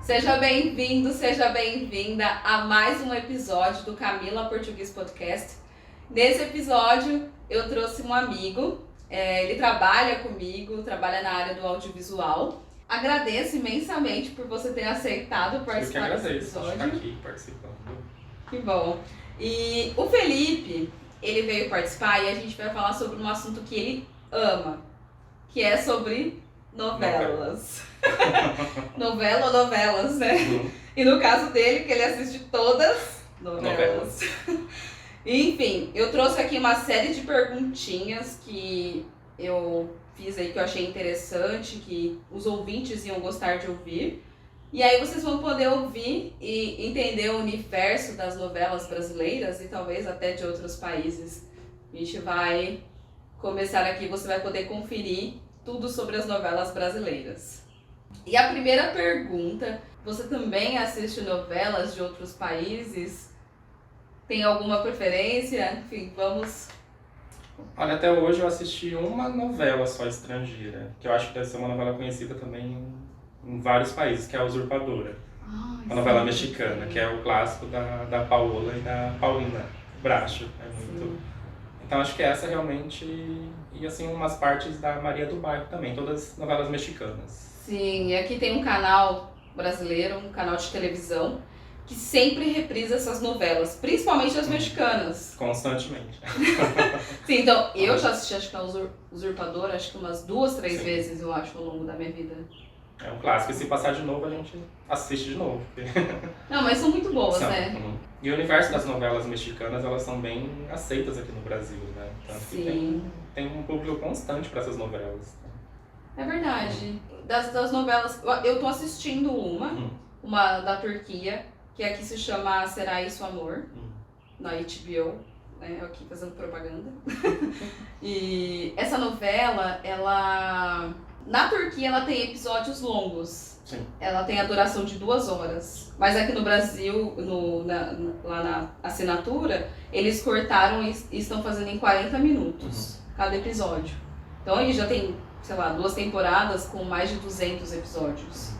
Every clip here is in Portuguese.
Seja bem-vindo, seja bem-vinda a mais um episódio do Camila Português Podcast. Nesse episódio eu trouxe um amigo, ele trabalha comigo, trabalha na área do audiovisual. Agradeço imensamente por você ter aceitado participar desse episódio. Eu que agradeço, estar aqui participando. Que bom. E o Felipe, ele veio participar e a gente vai falar sobre um assunto que ele ama, que é sobre novelas. Novela ou novelas, né? E no caso dele, que ele assiste todas novelas. Enfim, eu trouxe aqui uma série de perguntinhas que eu fiz aí que eu achei interessante, que os ouvintes iam gostar de ouvir. E aí vocês vão poder ouvir e entender o universo das novelas brasileiras e talvez até de outros países. A gente vai começar aqui, você vai poder conferir tudo sobre as novelas brasileiras. E a primeira pergunta, você também assiste novelas de outros países? Tem alguma preferência? Enfim, vamos... Olha, até hoje eu assisti uma novela só estrangeira, que eu acho que deve ser uma novela conhecida também em vários países, que é a Usurpadora. Uma novela mexicana, que é o clássico da Paola e da Paulina Bracho. É muito... Então acho que essa realmente, e assim umas partes da Maria do Bairro também, todas novelas mexicanas. Sim, e aqui tem um canal brasileiro, um canal de televisão, que sempre reprisa essas novelas, principalmente as mexicanas. Constantemente. Sim, então eu já assisti, acho que a Usurpadora, acho que umas 2, 3 vezes, eu acho, ao longo da minha vida. É um clássico, e se passar de novo a gente assiste de novo. Não, mas são muito boas, né? E o universo das novelas mexicanas, elas são bem aceitas aqui no Brasil, né? Tanto que tem um público constante para essas novelas. É verdade. Das novelas, eu tô assistindo uma da Turquia, que aqui se chama Será Isso Amor, na HBO, né? Eu aqui fazendo propaganda. E essa novela, ela... Na Turquia ela tem episódios longos. Sim. Ela tem a duração de 2 horas. Mas aqui no Brasil, lá na assinatura, eles cortaram e estão fazendo em 40 minutos cada episódio. Então aí já tem, sei lá, 2 temporadas com mais de 200 episódios.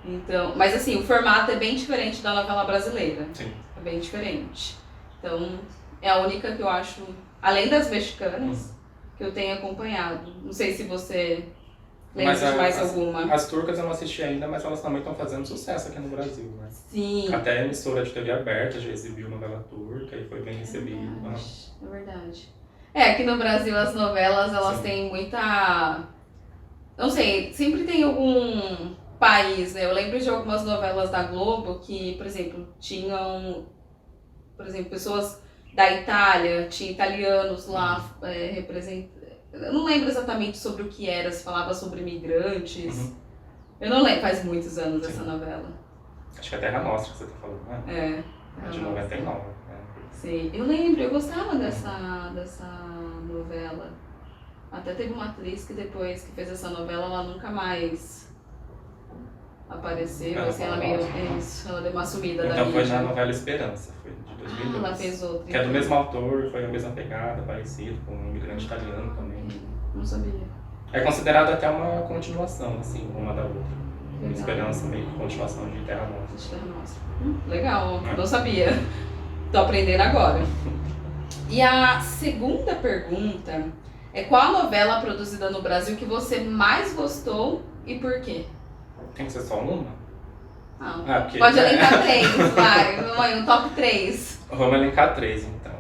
Então, mas assim, o formato é bem diferente da novela brasileira. Sim. É bem diferente. Então, é a única que eu acho, além das mexicanas, que eu tenho acompanhado. Não sei se você... Lembra de mais alguma? As turcas eu não assisti ainda, mas elas também estão fazendo sucesso aqui no Brasil, né? Sim. Até a emissora de TV aberta já exibiu novela turca e foi bem recebido. É verdade. Aqui no Brasil as novelas, elas têm muita... Não sei, sempre tem algum país, né? Eu lembro de algumas novelas da Globo que, por exemplo, tinham... Por exemplo, pessoas da Itália, tinha italianos lá representando... Eu não lembro exatamente sobre o que era, se falava sobre imigrantes. Eu não lembro, faz muitos anos essa novela. Acho que é Terra Nostra que você tá falando, né? É. De 99. Sim, eu lembro, eu gostava dessa novela. Até teve uma atriz que depois que fez essa novela, ela nunca mais apareceu, assim, ela deu uma sumida da Então foi mídia. na novela Esperança, foi de 2002. Ela fez outra. Que é do mesmo autor, foi a mesma pegada, parecido, com um imigrante italiano também. Não sabia. É considerado até uma continuação, assim, uma da outra. Legal. Esperança, meio que continuação de Terra Nostra. De Terra Nostra. Legal, não sabia. Tô aprendendo agora. E a segunda pergunta é: qual a novela produzida no Brasil que você mais gostou e por quê? Tem que ser só uma? Porque... Pode elencar 3, vai. Um top 3. Vamos elencar 3, então.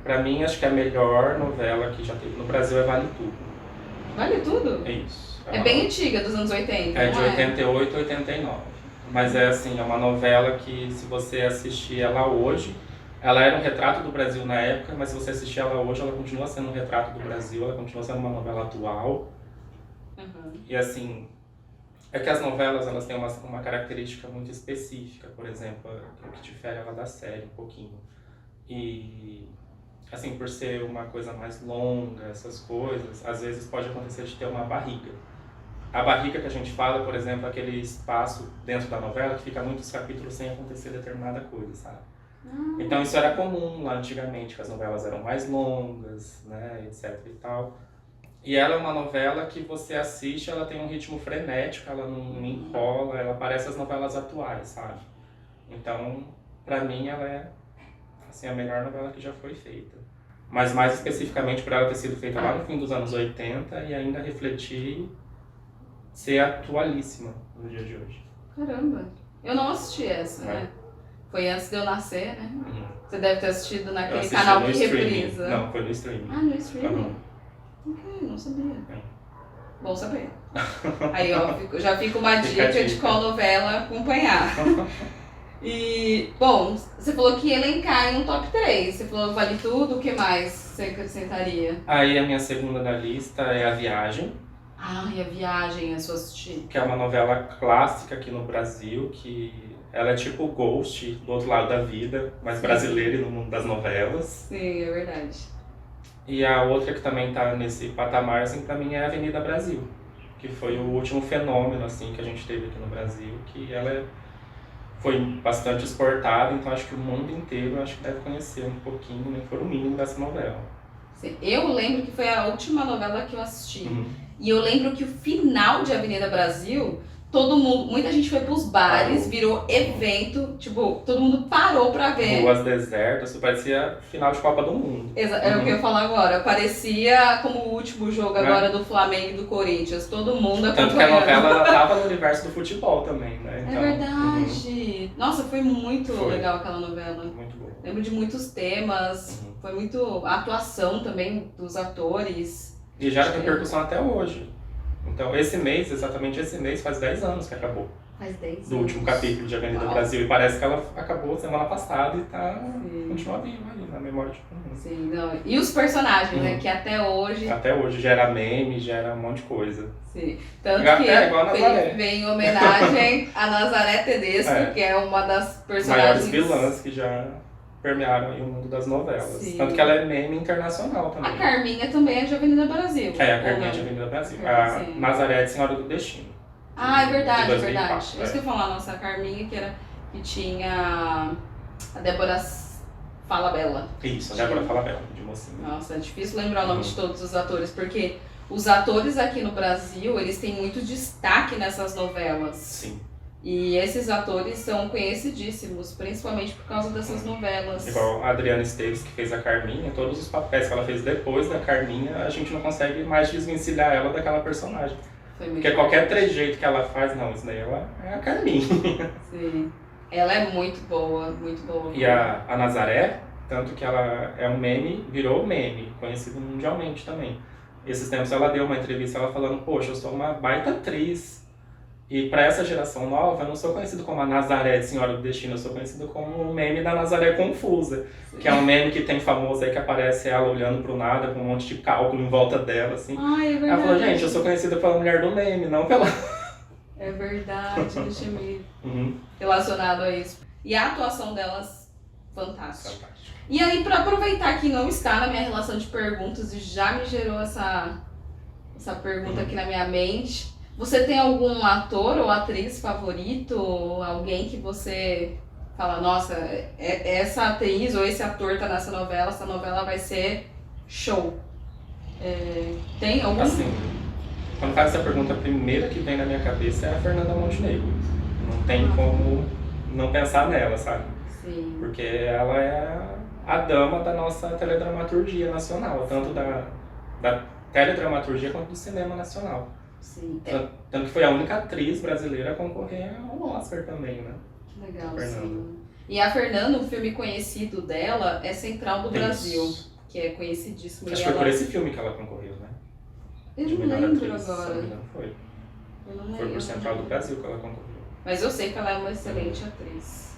Pra mim, acho que a melhor novela que já teve no Brasil é Vale Tudo. Vale Tudo? É isso. É bem antiga, dos anos 80, É de 88 a 89. Mas é assim, é uma novela que se você assistir ela hoje, ela era um retrato do Brasil na época, mas se você assistir ela hoje, ela continua sendo um retrato do Brasil, ela continua sendo uma novela atual. E assim, é que as novelas elas têm uma característica muito específica, por exemplo, o que difere ela da série um pouquinho. E assim, por ser uma coisa mais longa, essas coisas, às vezes pode acontecer de ter uma barriga. A barriga que a gente fala, por exemplo, é aquele espaço dentro da novela que fica muitos capítulos sem acontecer determinada coisa, sabe? Então isso era comum lá antigamente, que as novelas eram mais longas, né, etc e tal. E ela é uma novela que você assiste, ela tem um ritmo frenético, ela não enrola, ela parece as novelas atuais, sabe? Então, pra mim, ela é assim, a melhor novela que já foi feita. Mas mais especificamente por ela ter sido feita lá no fim dos anos 80 e ainda refletir, ser atualíssima no dia de hoje. Caramba, eu não assisti essa, né? Foi antes de eu nascer, né? Você deve ter assistido Eu naquele assisti canal no que streaming. reprisa. Não, foi no streaming. Ah, no streaming? Uhum. Ok, não sabia. É. Bom saber. Aí, ó, já fica uma Fica a dica de dica. qual novela acompanhar. E, bom, você falou que ia elencar em um top 3. Você falou Vale Tudo, o que mais você acrescentaria? Aí a minha segunda da lista é A Viagem, Ai, A Viagem, eu só assisti. que é uma novela clássica aqui no Brasil, que ela é tipo Ghost, do outro lado da vida, mas brasileira e no mundo das novelas. Sim, é verdade. E a outra que também tá nesse patamar, assim, pra mim é a Avenida Brasil, que foi o último fenômeno, assim, que a gente teve aqui no Brasil, que ela foi bastante exportada, então acho que o mundo inteiro acho que deve conhecer um pouquinho, nem for o mínimo dessa novela. Sim, eu lembro que foi a última novela que eu assisti. Uhum. E eu lembro que o final de Avenida Brasil, todo mundo, muita gente foi pros bares, virou evento, tipo, todo mundo parou pra ver. Ruas desertas, isso parecia final de Copa do Mundo. É o que eu ia falar agora. Parecia como o último jogo agora do Flamengo e do Corinthians. Todo mundo acompanhando. Tanto que a novela ela tava no universo do futebol também, né? É verdade. Nossa, foi muito Foi. legal aquela novela. Muito bom. Lembro de muitos temas. Foi muito... A atuação também dos atores. E já tem repercussão até hoje. Então, exatamente esse mês, faz 10 anos que acabou. Faz 10 anos. Do último capítulo de Avenida Uau. Brasil. E parece que ela acabou semana passada e Sim. continua viva ali na memória de todo mundo. Sim, não. E os personagens, né? Que até hoje... Até hoje gera meme, gera um monte de coisa. Sim. Tanto Igual que a Nazaré. vem em homenagem a Nazaré Tedesco, que é uma das personagens... Maiores vilãs que já permearam aí o mundo das novelas. Sim. Tanto que ela é meme internacional também. A Carminha também é de Avenida Brasil. É, a Carminha de Avenida Brasil. A Sim. Nazaré de Senhora do Destino. Ah, é de verdade, é 2004, verdade. Isso que eu ia falar, nossa, a Carminha que tinha a Débora Falabella. Isso, a Débora Falabella, de mocinha. Nossa, é difícil lembrar o nome de todos os atores, porque os atores aqui no Brasil, eles têm muito destaque nessas novelas. Sim. E esses atores são conhecidíssimos, principalmente por causa dessas novelas. Igual a Adriana Esteves, que fez a Carminha, todos os papéis que ela fez depois da Carminha, a gente não consegue mais desvencilhar ela daquela personagem. Foi muito Porque qualquer trejeito que ela faz, não, isso daí ela é a Carminha. Sim. Ela é muito boa, muito boa. E a Nazaré, tanto que ela é um meme, virou meme, conhecido mundialmente também. Esses tempos ela deu uma entrevista, ela falando, poxa, eu sou uma baita atriz. E para essa geração nova, eu não sou conhecido como a Nazaré de Senhora do Destino, eu sou conhecido como o meme da Nazaré Confusa. Sim. Que é um meme que tem famoso aí que aparece ela olhando pro nada, com um monte de cálculo em volta dela, assim. Ai, é verdade. Ela falou, gente, eu sou conhecida pela mulher do meme, não pela... É verdade, deixa me relacionado a isso. E a atuação delas, fantástica. E aí, pra aproveitar que não está na minha relação de perguntas e já me gerou essa pergunta aqui na minha mente, você tem algum ator ou atriz favorito? Alguém que você fala, nossa, essa atriz ou esse ator tá nessa novela, essa novela vai ser show. Tem algum? Assim, quando faz essa pergunta, a primeira que vem na minha cabeça é a Fernanda Montenegro. Não tem como não pensar nela, sabe? Sim. Porque ela é a dama da nossa teledramaturgia nacional, tanto da teledramaturgia quanto do cinema nacional. Sim. Tanto que foi a única atriz brasileira a concorrer ao Oscar também, né? Que legal, sim. E a Fernanda, um filme conhecido dela é Central do Brasil, que é conhecidíssimo. Acho que foi por esse filme que ela concorreu, né? Eu não lembro atriz, agora. Se não me engano, foi. Eu não lembro. Foi por Central do Brasil que ela concorreu. Mas eu sei que ela é uma excelente atriz.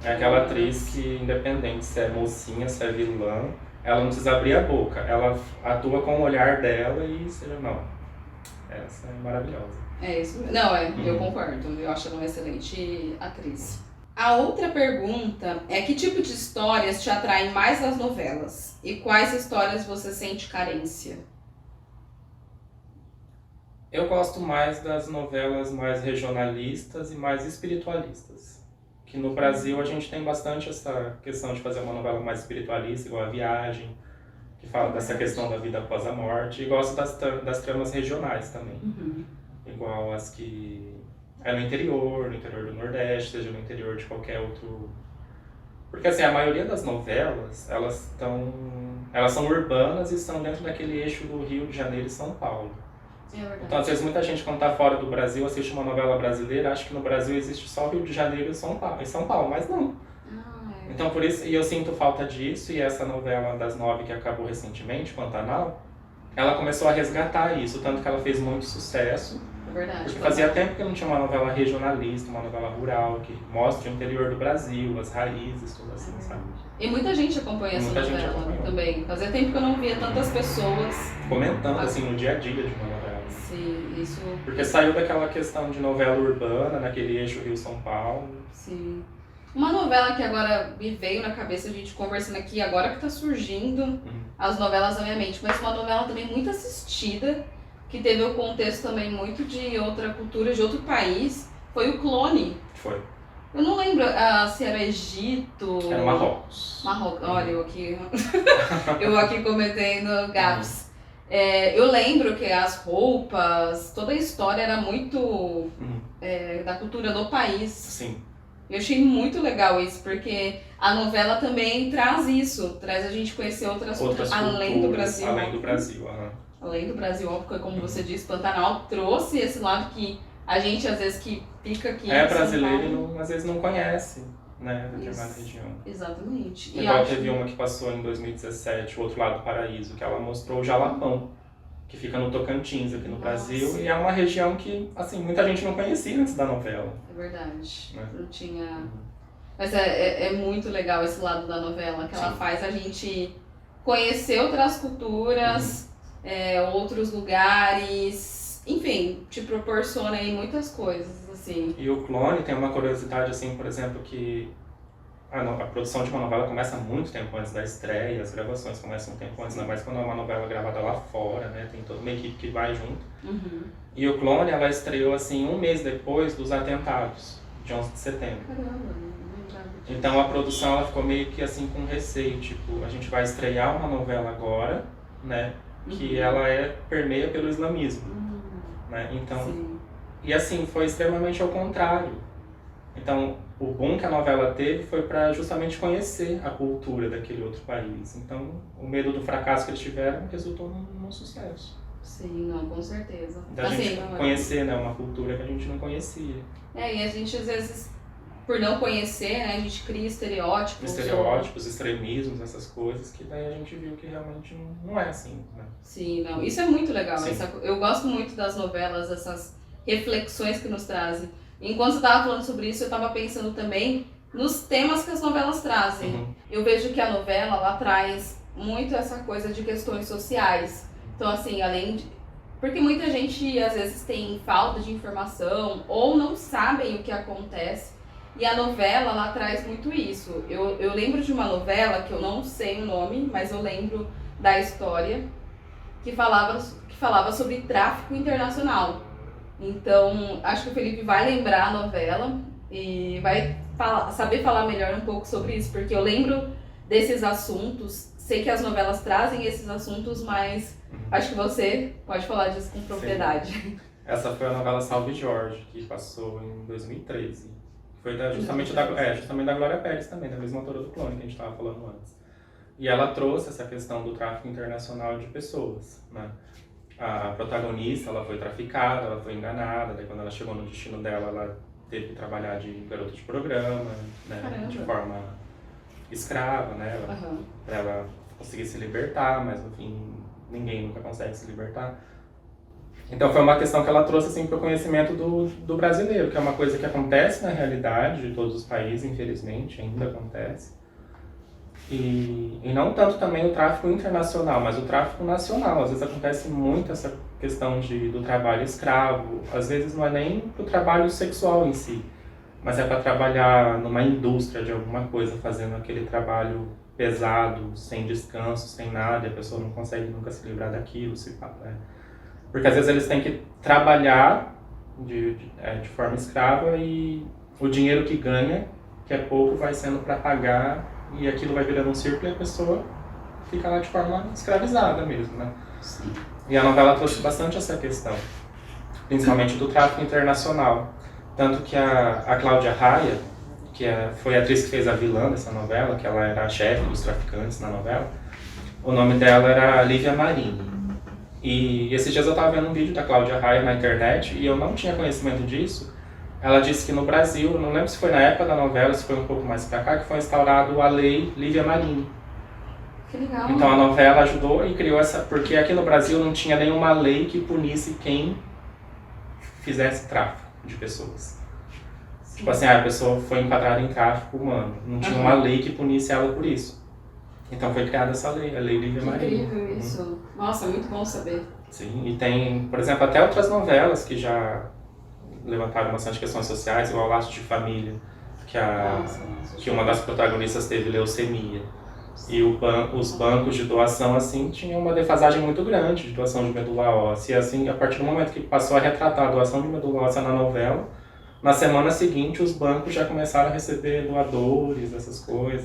É aquela atriz que, independente se é mocinha, se é vilã, ela não precisa abrir a boca. Ela atua com o olhar dela e seja, não. Essa é maravilhosa. É isso. Não, eu concordo. Eu acho ela uma excelente atriz. A outra pergunta é que tipo de histórias te atraem mais nas novelas? E quais histórias você sente carência? Eu gosto mais das novelas mais regionalistas e mais espiritualistas. Que no Brasil a gente tem bastante essa questão de fazer uma novela mais espiritualista, igual A Viagem, que fala dessa questão da vida após a morte, e gosto das tramas regionais também. Igual as que é no interior do Nordeste, seja no interior de qualquer outro... Porque assim, a maioria das novelas, elas são urbanas e estão dentro daquele eixo do Rio de Janeiro e São Paulo. É verdade. Então, às vezes, muita gente, quando está fora do Brasil, assiste uma novela brasileira, acha que no Brasil existe só Rio de Janeiro e São Paulo, mas não. Então, por isso, e eu sinto falta disso, e essa novela das 9 que acabou recentemente, Pantanal, ela começou a resgatar isso, tanto que ela fez muito sucesso. É verdade. Porque fazia tempo que não tinha uma novela regionalista, uma novela rural, que mostre o interior do Brasil, as raízes, tudo assim, sabe? E muita gente acompanha essa novela também. Fazia tempo que eu não via tantas pessoas comentando assim no dia a dia de uma novela. Sim, isso. Porque saiu daquela questão de novela urbana, naquele eixo Rio-São Paulo. Sim. Uma novela que agora me veio na cabeça, a gente conversando aqui, agora que tá surgindo as novelas na minha mente, mas uma novela também muito assistida, que teve o contexto também muito de outra cultura, de outro país, foi o Clone. Foi. Eu não lembro se era Egito... Era Marrocos. Olha, eu aqui cometendo gaps. Eu lembro que as roupas, toda a história era muito da cultura do país. Sim. Eu achei muito legal isso, porque a novela também traz isso, traz a gente conhecer outras culturas além do Brasil. Além do Brasil, Além do Brasil, óbvio, como você disse, Pantanal trouxe esse lado que a gente às vezes que fica aqui é brasileiro e às vezes não conhece, né, determinada região. Exatamente. Igual teve uma que passou em 2017, O Outro Lado do Paraíso, que ela mostrou o Jalapão, que fica no Tocantins, aqui no Brasil, e é uma região que, assim, muita gente não conhecia antes da novela. É verdade, não tinha... Mas é muito legal esse lado da novela, que ela faz a gente conhecer outras culturas, outros lugares, enfim, te proporciona aí muitas coisas, assim. E o Clone tem uma curiosidade, assim, por exemplo, que a produção de uma novela começa muito tempo antes da estreia, as gravações começam um tempo antes, ainda mais quando é uma novela gravada lá fora, né? Tem toda uma equipe que vai junto. E o Clone, ela estreou assim um mês depois dos atentados, de 11 de setembro. Caramba, não lembrava disso. Então a produção ela ficou meio que assim com receio, tipo, a gente vai estrear uma novela agora, né? Que ela permeia pelo islamismo, né? Então, e assim, foi extremamente ao contrário. Então, o boom que a novela teve foi para justamente conhecer a cultura daquele outro país. Então, o medo do fracasso que eles tiveram resultou num sucesso. Sim, não, com certeza. Da gente conhecer, né, uma cultura que a gente não conhecia. E a gente às vezes, por não conhecer, né, a gente cria estereótipos. Estereótipos, extremismos, essas coisas, que daí a gente viu que realmente não é assim, né? Sim, não, isso é muito legal. Eu gosto muito das novelas, essas reflexões que nos trazem. Enquanto você estava falando sobre isso, eu estava pensando também nos temas que as novelas trazem. Eu vejo que a novela, ela traz muito essa coisa de questões sociais. Então, assim, além de... Porque muita gente, às vezes, tem falta de informação ou não sabem o que acontece. E a novela, ela traz muito isso. Eu lembro de uma novela, que eu não sei o nome, mas eu lembro da história, que falava sobre tráfico internacional. Então, acho que o Felipe vai lembrar a novela e vai saber falar melhor um pouco sobre isso, porque eu lembro desses assuntos, sei que as novelas trazem esses assuntos, mas acho que você pode falar disso com propriedade. Sim. Essa foi a novela Salve Jorge, que passou em 2013. Foi justamente da Glória Pérez também, da mesma autora do Clone que a gente estava falando antes. E ela trouxe essa questão do tráfico internacional de pessoas, né? A protagonista, ela foi traficada, ela foi enganada, daí quando ela chegou no destino dela, ela teve que trabalhar de garota de programa, né, de forma escrava, né, pra ela conseguir se libertar, mas no fim ninguém nunca consegue se libertar. Então foi uma questão que ela trouxe assim para o conhecimento do brasileiro, que é uma coisa que acontece na realidade de todos os países, infelizmente, ainda acontece. E não tanto também o tráfico internacional, mas o tráfico nacional. Às vezes acontece muito essa questão do trabalho escravo. Às vezes não é nem para o trabalho sexual em si, mas é para trabalhar numa indústria de alguma coisa, fazendo aquele trabalho pesado, sem descanso, sem nada, e a pessoa não consegue nunca se livrar daquilo. Porque às vezes eles têm que trabalhar de forma escrava e o dinheiro que ganha, que é pouco, vai sendo para pagar, e aquilo vai virando um círculo e a pessoa fica lá de forma escravizada mesmo, né? Sim. E a novela trouxe bastante essa questão, principalmente do tráfico internacional. Tanto que a Cláudia Raia, foi a atriz que fez a vilã dessa novela, que ela era a chefe dos traficantes na novela, o nome dela era Lívia Marini. E esses dias eu estava vendo um vídeo da Cláudia Raia na internet e eu não tinha conhecimento disso. Ela disse que no Brasil, não lembro se foi na época da novela, se foi um pouco mais pra cá, que foi instaurado a lei Lívia Marini. Que legal. Então a novela ajudou e criou essa... Porque aqui no Brasil não tinha nenhuma lei que punisse quem fizesse tráfico de pessoas. Sim. Tipo assim, a pessoa foi enquadrada em tráfico humano. Não tinha uma lei que punisse ela por isso. Então foi criada essa lei, a Lei Lívia Marini. Incrível isso. Nossa, muito bom saber. Sim, e tem, por exemplo, até outras novelas que já levantaram bastante questões sociais, igual Laços de Família, que uma das protagonistas teve leucemia. E os bancos de doação, assim, tinham uma defasagem muito grande de doação de medula óssea. E, assim, a partir do momento que passou a retratar a doação de medula óssea na novela, na semana seguinte os bancos já começaram a receber doadores, essas coisas.